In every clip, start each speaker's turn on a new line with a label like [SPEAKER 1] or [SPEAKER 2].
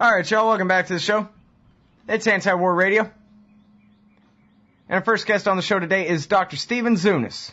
[SPEAKER 1] All right, y'all, welcome back to the show. It's Anti-War Radio. And our first guest on the show today is Dr. Stephen Zunes.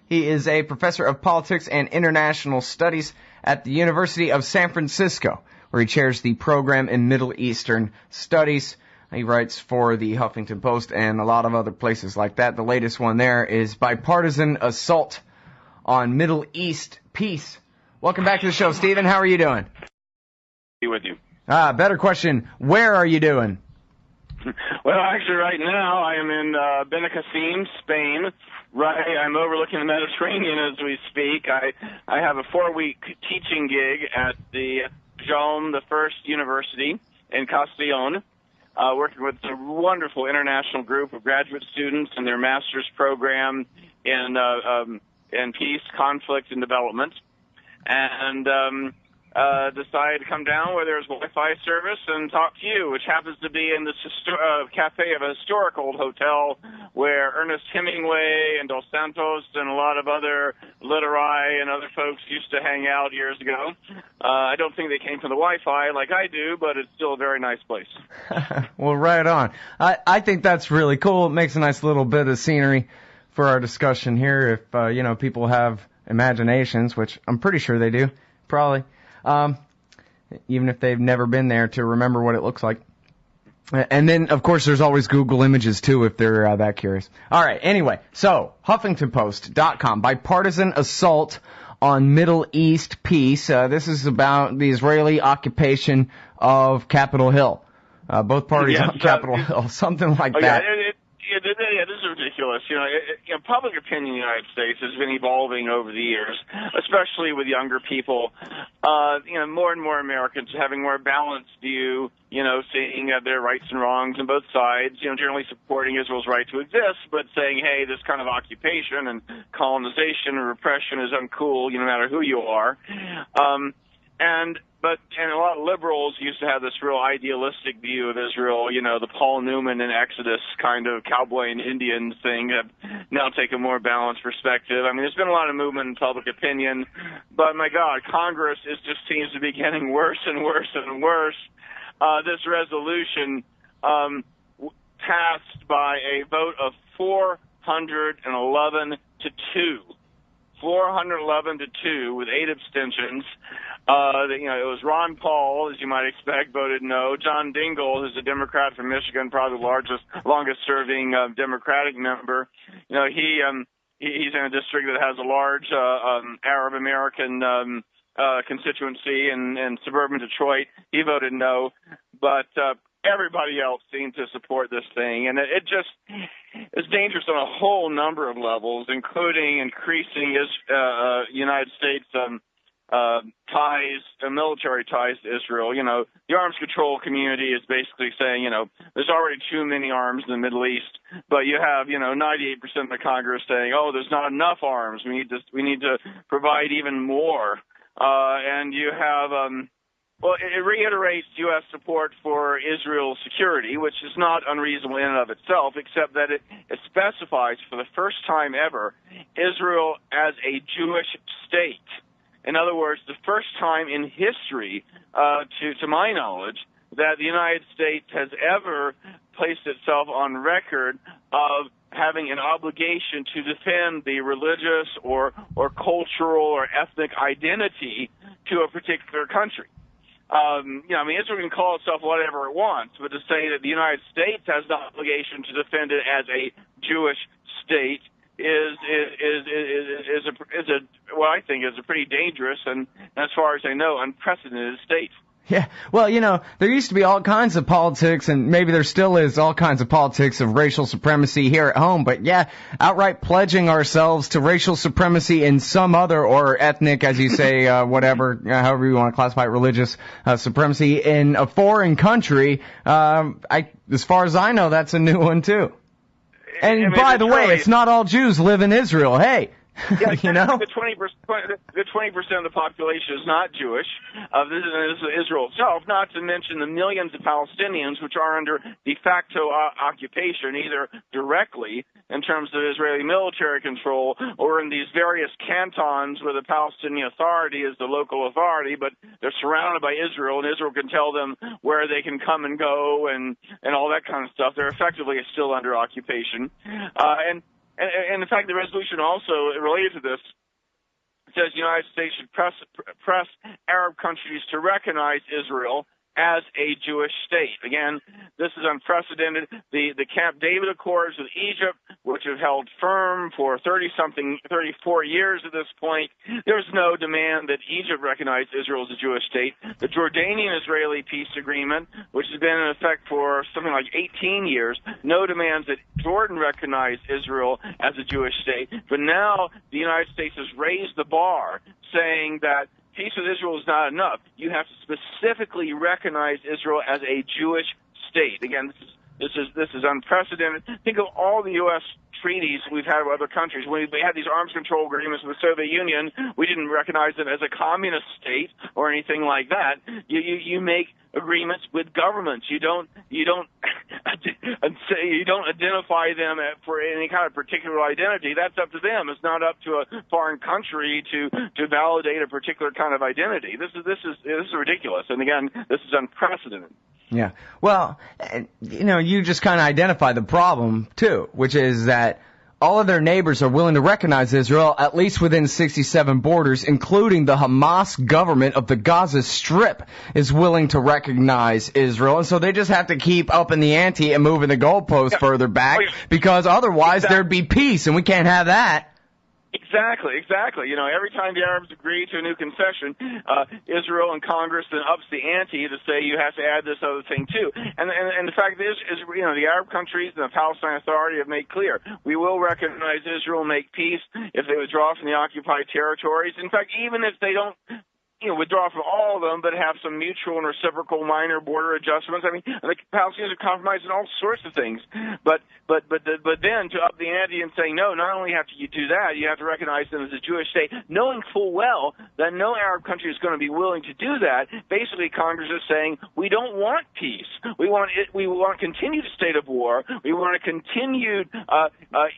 [SPEAKER 1] He is a professor of politics and international studies at the University of San Francisco, where he chairs the program in Middle Eastern Studies. He writes for the Huffington Post and a lot of other places like that. The latest one there is Bipartisan Assault on Middle East Peace. Welcome back to the show, Stephen. How are you doing?
[SPEAKER 2] Be with you.
[SPEAKER 1] Better question. Where are you doing?
[SPEAKER 2] Well, actually, right now I am in Benicassim, Spain. Right, I'm overlooking the Mediterranean as we speak. I have a 4-week teaching gig at the Jaume I University in Castellón, working with a wonderful international group of graduate students in their master's program in peace, conflict, and development. And decided to come down where there's Wi-Fi service and talk to you, which happens to be in this cafe of a historic old hotel where Ernest Hemingway and Dos Santos and a lot of other literati and other folks used to hang out years ago. I don't think they came from the Wi-Fi like I do, but it's still a very nice place.
[SPEAKER 1] Well, right on. I think that's really cool. It makes a nice little bit of scenery for our discussion here. If, people have imaginations, which I'm pretty sure they do, probably. Even if they've never been there, to remember what it looks like. And then, of course, there's always Google Images, too, if they're that curious. All right, anyway, so, HuffingtonPost.com, Bipartisan Assault on Middle East Peace. This is about the Israeli occupation of Capitol Hill. Both parties on Capitol Hill, something like that.
[SPEAKER 2] Yeah, this is ridiculous. Public opinion in the United States has been evolving over the years, especially with younger people. More and more Americans having more balanced view, seeing their rights and wrongs on both sides, generally supporting Israel's right to exist, but saying, hey, this kind of occupation and colonization and repression is uncool, no matter who you are. But a lot of liberals used to have this real idealistic view of Israel, the Paul Newman and Exodus kind of cowboy and Indian thing, have now taken a more balanced perspective. I mean, there's been a lot of movement in public opinion, but my God, Congress just seems to be getting worse and worse and worse. This resolution passed by a vote of 411 to 2. 411 to 2 with 8 abstentions. It was Ron Paul, as you might expect, voted no. John Dingell, who's a Democrat from Michigan, probably the longest-serving Democratic member. He's in a district that has a large Arab American constituency in suburban Detroit. He voted no, but everybody else seemed to support this thing, and it's dangerous on a whole number of levels, including increasing United States military ties to Israel. The arms control community is basically saying, there's already too many arms in the Middle East, but you have, 98% of the Congress saying, oh, there's not enough arms. We need to provide even more. And you have, it reiterates U.S. support for Israel's security, which is not unreasonable in and of itself, except that it specifies for the first time ever Israel as a Jewish state. In other words, the first time in history, to my knowledge, that the United States has ever placed itself on record of having an obligation to defend the religious or cultural or ethnic identity to a particular country. Israel can call itself whatever it wants, but to say that the United States has the obligation to defend it as a Jewish state is what I think is a pretty dangerous and, as far as I know, unprecedented state.
[SPEAKER 1] Yeah, well, there used to be all kinds of politics, and maybe there still is all kinds of politics of racial supremacy here at home, but yeah, outright pledging ourselves to racial supremacy in some other, or ethnic, as you say, whatever, however you want to classify it, religious supremacy in a foreign country, as far as I know, that's a new one too. And by the way, it's not all Jews live in Israel. Hey,
[SPEAKER 2] Yeah,
[SPEAKER 1] you know?
[SPEAKER 2] The 20% of the population is not Jewish. This is Israel itself, not to mention the millions of Palestinians which are under de facto occupation, either directly in terms of Israeli military control or in these various cantons where the Palestinian Authority is the local authority, but they're surrounded by Israel, and Israel can tell them where they can come and go and all that kind of stuff. They're effectively still under occupation. And in fact, the resolution also related to this says the United States should press Arab countries to recognize Israel as a Jewish state. Again, this is unprecedented. The Camp David Accords with Egypt, which have held firm for 34 years at this point, there's no demand that Egypt recognize Israel as a Jewish state. The Jordanian-Israeli peace agreement, which has been in effect for something like 18 years, no demands that Jordan recognize Israel as a Jewish state. But now the United States has raised the bar, saying that peace with Israel is not enough. You have to specifically recognize Israel as a Jewish state. Again, this is unprecedented. Think of all the U.S. treaties we've had with other countries. When we had these arms control agreements with the Soviet Union, we didn't recognize them as a communist state or anything like that. You make agreements with governments. You don't identify them for any kind of particular identity. That's up to them. It's not up to a foreign country to validate a particular kind of identity. This is ridiculous. And again, this is unprecedented.
[SPEAKER 1] Yeah. Well, you just kind of identify the problem, too, which is that all of their neighbors are willing to recognize Israel, at least within 67 borders, including the Hamas government of the Gaza Strip is willing to recognize Israel. And so they just have to keep upping the ante and moving the goalposts further back, because otherwise there'd be peace, and we can't have that.
[SPEAKER 2] Exactly. Every time the Arabs agree to a new concession, Israel and Congress then ups the ante to say you have to add this other thing too. And the fact is, the Arab countries and the Palestine Authority have made clear we will recognize Israel, make peace if they withdraw from the occupied territories. In fact, even if they don't withdraw from all of them, but have some mutual and reciprocal minor border adjustments. I mean, the Palestinians are compromised in all sorts of things. But then to up the ante and say, no, not only have you do that, you have to recognize them as a Jewish state, knowing full well that no Arab country is going to be willing to do that. Basically, Congress is saying, we don't want peace. We want a continued state of war. We want a continued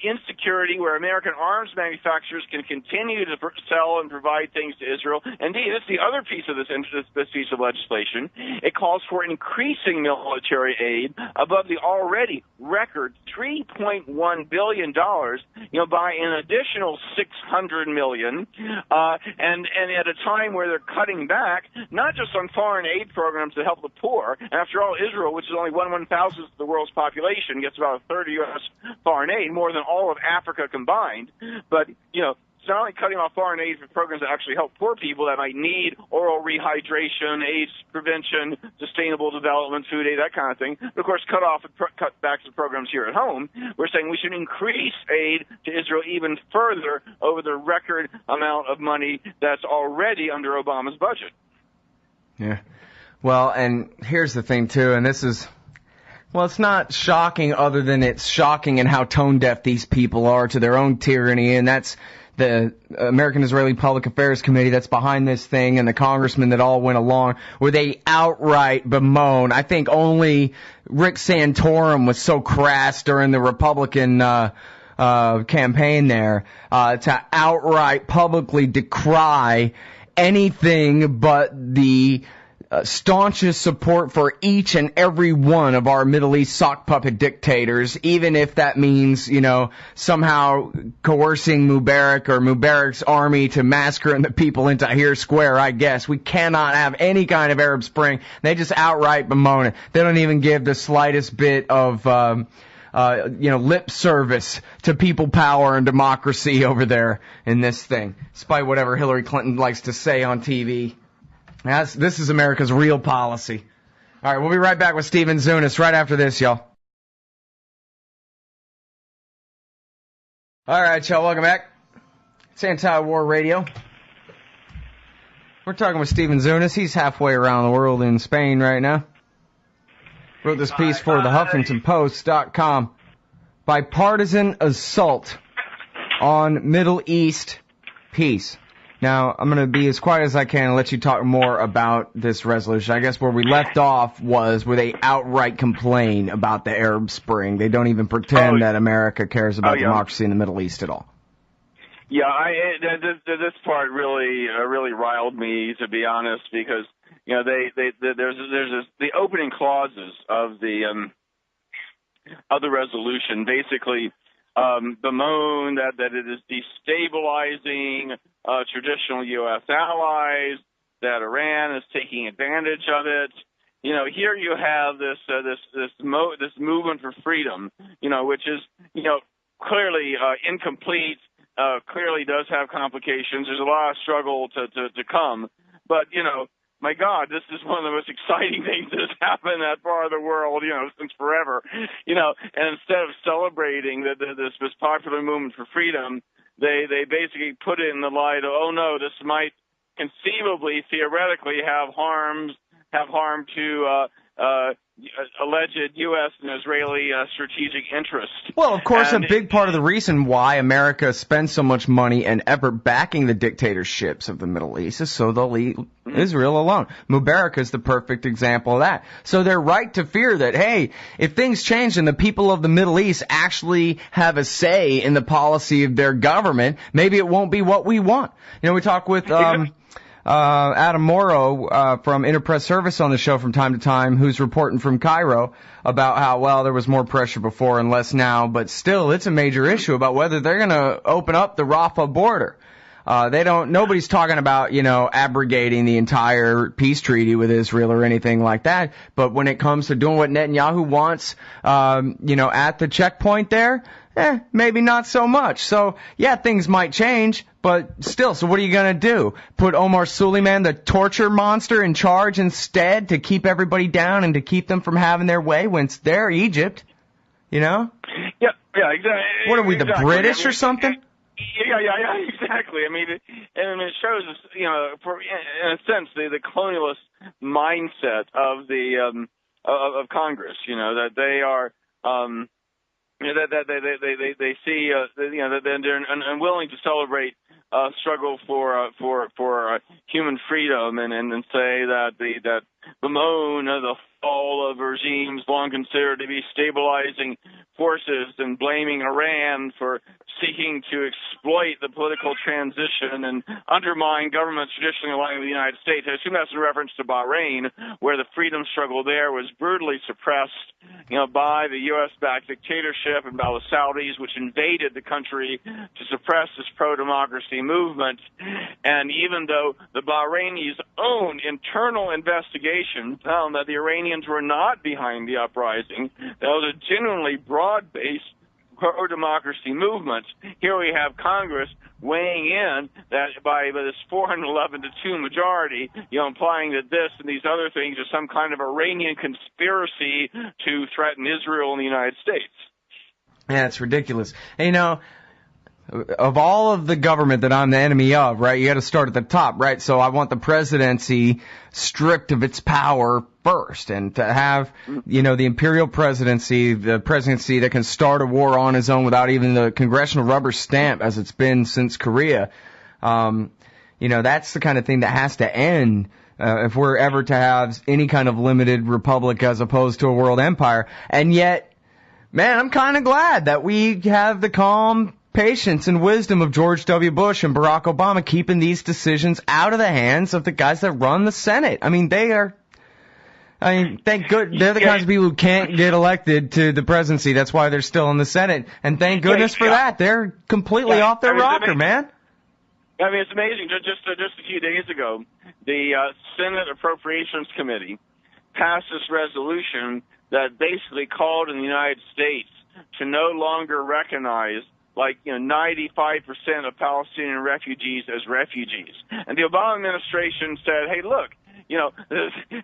[SPEAKER 2] insecurity where American arms manufacturers can continue to sell and provide things to Israel. Indeed, this is the other piece of this piece of legislation. It calls for increasing military aid above the already record $3.1 billion, by an additional $600 million, and at a time where they're cutting back, not just on foreign aid programs to help the poor. After all, Israel, which is only 1/1000th of the world's population, gets about a third of U.S. foreign aid, more than all of Africa combined. But, it's not only cutting off foreign aid for programs that actually help poor people that might need oral rehydration, AIDS prevention, sustainable development, food aid, that kind of thing. But of course, cutbacks of programs here at home. We're saying we should increase aid to Israel even further over the record amount of money that's already under Obama's budget.
[SPEAKER 1] Yeah. Well, and here's the thing, too, and this is... Well, it's not shocking other than it's shocking in how tone-deaf these people are to their own tyranny, and that's the American Israeli Public Affairs Committee that's behind this thing and the congressmen that all went along, where they outright bemoan. I think only Rick Santorum was so crass during the Republican campaign there to outright publicly decry anything but the staunchest support for each and every one of our Middle East sock puppet dictators, even if that means, somehow coercing Mubarak or Mubarak's army to massacre the people in Tahrir Square, I guess. We cannot have any kind of Arab Spring. They just outright bemoan it. They don't even give the slightest bit of, lip service to people power and democracy over there in this thing, despite whatever Hillary Clinton likes to say on TV. This is America's real policy. All right, we'll be right back with Stephen Zunes right after this, y'all. All right, y'all, welcome back. It's Anti-War Radio. We're talking with Stephen Zunes. He's halfway around the world in Spain right now. Wrote this piece for the HuffingtonPost.com. Bipartisan Assault. on Middle East peace. Now, I'm going to be as quiet as I can and let you talk more about this resolution. I guess where we left off was where they outright complain about the Arab Spring. They don't even pretend that America cares about democracy in the Middle East at all.
[SPEAKER 2] Yeah, this part really riled me, to be honest, because there's the opening clauses of the resolution basically bemoan that it is destabilizing traditional U.S. allies, that Iran is taking advantage of it. Here you have this movement for freedom, which is clearly incomplete. Clearly does have complications. There's a lot of struggle to come, but my God, this is one of the most exciting things that has happened in that part of the world, since forever, and instead of celebrating this popular movement for freedom, they basically put it in the light of, oh no, this might conceivably, theoretically have harm to alleged U.S. and Israeli strategic interests.
[SPEAKER 1] Well, of course, a big part of the reason why America spends so much money and effort backing the dictatorships of the Middle East is so they'll leave Israel alone. Mubarak is the perfect example of that. So they're right to fear that, hey, if things change and the people of the Middle East actually have a say in the policy of their government, maybe it won't be what we want. We talk with Adam Morrow from Interpress Service on the show from time to time, who's reporting from Cairo about how, well, there was more pressure before and less now, but still it's a major issue about whether they're going to open up the Rafah border. Nobody's talking about, abrogating the entire peace treaty with Israel or anything like that, but when it comes to doing what Netanyahu wants, at the checkpoint there, maybe not so much. So, yeah, things might change, but still, so what are you going to do? Put Omar Suleiman, the torture monster, in charge instead to keep everybody down and to keep them from having their way when it's their Egypt,
[SPEAKER 2] Yeah, exactly.
[SPEAKER 1] What are we, the British or something?
[SPEAKER 2] Yeah, exactly. It shows us, in a sense, the colonialist mindset of the of Congress. That they are. That they see, that they're unwilling to celebrate struggle for human freedom, and say that that bemoan the fall of regimes long considered to be stabilizing forces, and blaming Iran for seeking to exploit the political transition and undermine governments traditionally aligned with the United States. I assume that's in reference to Bahrain, where the freedom struggle there was brutally suppressed, by the U.S.-backed dictatorship and by the Saudis, which invaded the country to suppress this pro-democracy movement. And even though the Bahrainis' own internal investigation found that the Iranians were not behind the uprising, that was a genuinely broad-based pro-democracy movement, here we have Congress weighing in that by this 411-2 majority, implying that this and these other things are some kind of Iranian conspiracy to threaten Israel and the United States.
[SPEAKER 1] Yeah, it's ridiculous. Of all of the government that I'm the enemy of, right, you got to start at the top, right? So I want the presidency stripped of its power first, and to have, the imperial presidency, the presidency that can start a war on its own without even the congressional rubber stamp, as it's been since Korea. That's the kind of thing that has to end if we're ever to have any kind of limited republic as opposed to a world empire. And yet, man, I'm kind of glad that we have the calm patience and wisdom of George W. Bush and Barack Obama keeping these decisions out of the hands of the guys that run the Senate. Thank good. They're the kinds of people who can't get elected to the presidency. That's why they're still in the Senate. And thank goodness for that. They're completely off their rocker, man.
[SPEAKER 2] It's amazing. Just a few days ago, the Senate Appropriations Committee passed this resolution that basically called in the United States to no longer recognize 95% of Palestinian refugees as refugees. And the Obama administration said, hey, look,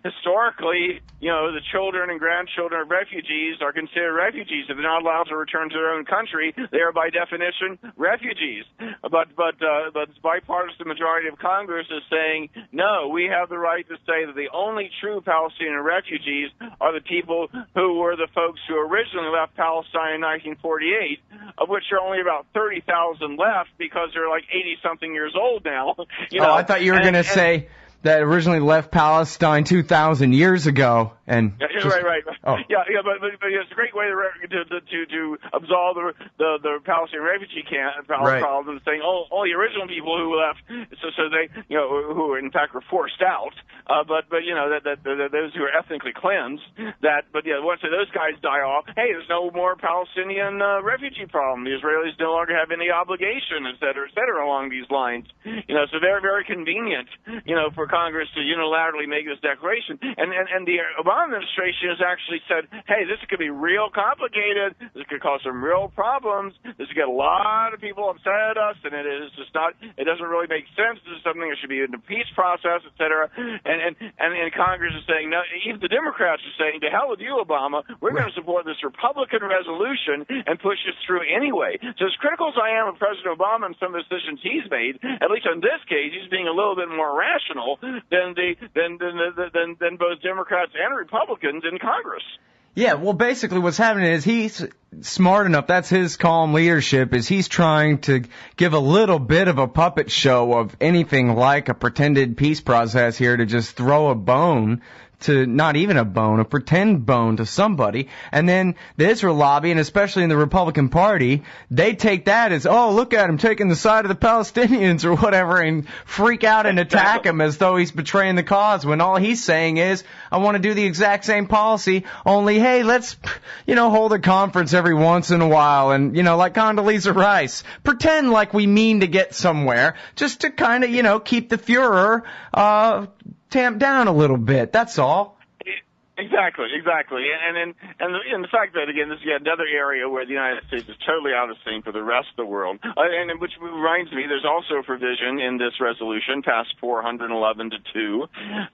[SPEAKER 2] historically, the children and grandchildren of refugees are considered refugees. If they're not allowed to return to their own country, they are by definition refugees. But the bipartisan majority of Congress is saying, no, we have the right to say that the only true Palestinian refugees are the people who were the folks who originally left Palestine in 1948, of which there are only about 30,000 left because they're like 80-something years old now.
[SPEAKER 1] I thought you were going to say that originally left Palestine 2,000 years ago, and
[SPEAKER 2] right.
[SPEAKER 1] Oh.
[SPEAKER 2] Yeah, but it's a great way to absolve the Palestinian refugee problem, saying all the original people who left, so they who in fact were forced out, but that those who are ethnically cleansed, once those guys die off, hey, there's no more Palestinian refugee problem. The Israelis no longer have any obligation, et cetera, along these lines. So very, very convenient, for Congress to unilaterally make this declaration, and the Obama administration has actually said, hey, this could be real complicated, this could cause some real problems, this could get a lot of people upset at us, and it doesn't really make sense, this is something that should be in the peace process, et cetera, and Congress is saying, no, even the Democrats are saying, to hell with you, Obama, we're going to support this Republican resolution and push this through anyway. So as critical as I am of President Obama and some of the decisions he's made, at least in this case, he's being a little bit more rational than both Democrats and Republicans in Congress.
[SPEAKER 1] Yeah, well, basically what's happening is he's smart enough, that's his calm leadership, is he's trying to give a little bit of a puppet show of anything like a pretended peace process here to just throw a bone to, not even a bone, a pretend bone to somebody, and then the Israel lobby, and especially in the Republican Party, they take that as, oh, look at him taking the side of the Palestinians or whatever, and freak out and attack him as though he's betraying the cause, when all he's saying is, I want to do the exact same policy, only, hey, let's, hold a conference every once in a while, and, like Condoleezza Rice, pretend like we mean to get somewhere, just to kind of, keep the Fuhrer, tamped down a little bit. That's all.
[SPEAKER 2] Exactly, and the fact that, again, this is yet another area where the United States is totally out of sync with the rest of the world, and which reminds me, there's also a provision in this resolution, passed 411-2,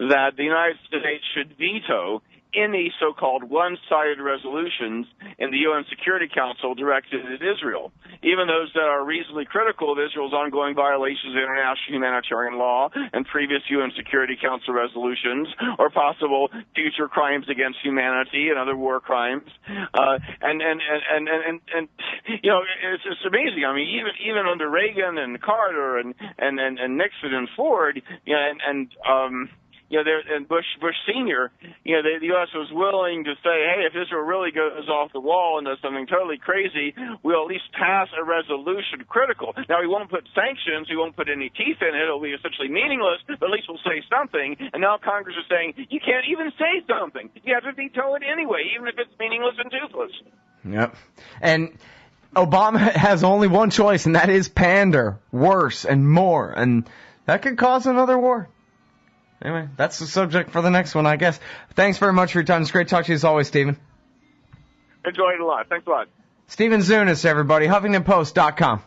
[SPEAKER 2] that the United States should veto any so-called one-sided resolutions in the UN Security Council directed at Israel, even those that are reasonably critical of Israel's ongoing violations of international humanitarian law and previous UN Security Council resolutions, or possible future crimes against humanity and other war crimes. It's amazing. I mean, even under Reagan and Carter and Nixon and Ford, and Bush Senior, the U.S. was willing to say, hey, if Israel really goes off the wall and does something totally crazy, we'll at least pass a resolution critical. Now, we won't put sanctions, we won't put any teeth in it, it'll be essentially meaningless, but at least we'll say something. And now Congress is saying, you can't even say something. You have to veto it anyway, even if it's meaningless and toothless.
[SPEAKER 1] Yep. And Obama has only one choice, and that is pander, worse and more, and that could cause another war. Anyway, that's the subject for the next one, I guess. Thanks very much for your time. It's great talking to you as always, Stephen.
[SPEAKER 2] Enjoyed it a lot. Thanks a lot.
[SPEAKER 1] Stephen Zunes, everybody. HuffingtonPost.com.